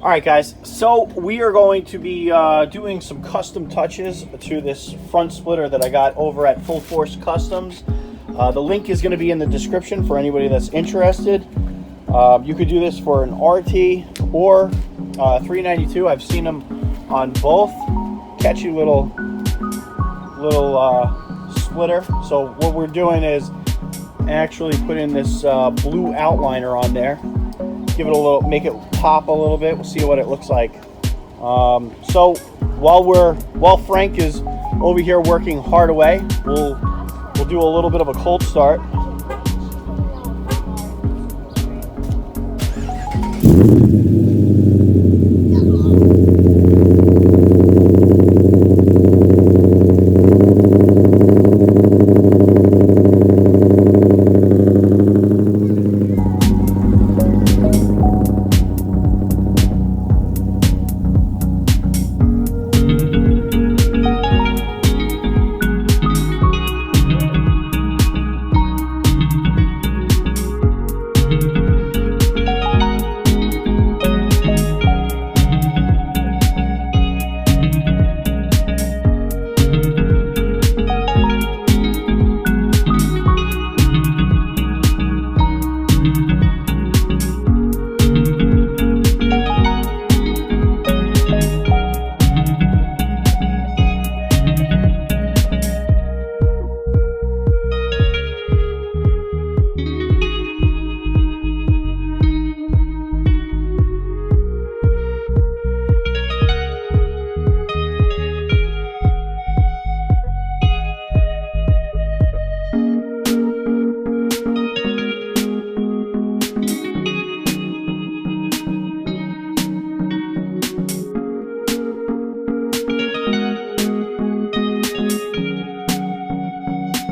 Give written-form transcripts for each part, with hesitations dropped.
All right, guys, so we are going to be doing some custom touches to this front splitter that I got over at Full Force Customs. The link is going to be in the description for anybody that's interested. You could do this for an RT or 392. I've seen them on both. Catchy little splitter. So what we're doing is actually putting this blue outliner on there. Give it a little, make it pop a little bit. We'll see what it looks like. So while Frank is over here working hard away, we'll do a little bit of a cold start.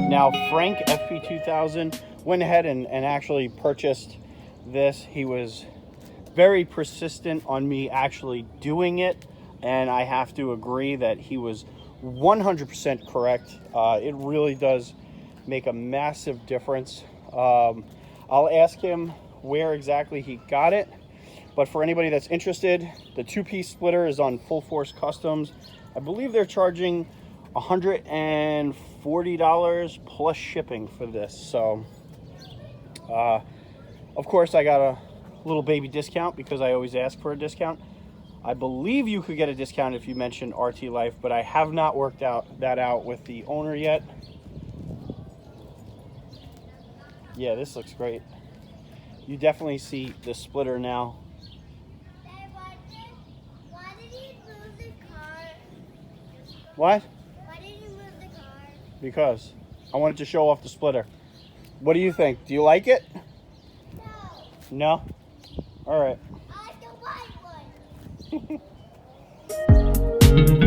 Now Frank, FP2000, went ahead and actually purchased this. He was very persistent on me actually doing it, and I have to agree that he was 100% correct. It really does make a massive difference. I'll ask him where exactly he got it, but for anybody that's interested, the two-piece splitter is on Full Force Customs. I believe they're charging $140 plus shipping for this. So of course I got a little baby discount because I always ask for a discount. I believe you could get a discount if you mentioned RT Life, but I have not worked that out with the owner yet. Yeah, this looks great. You definitely see the splitter now. Why did you move the car? What? Because I wanted to show off the splitter. What do you think? Do you like it? no. No? All right. I like the white one.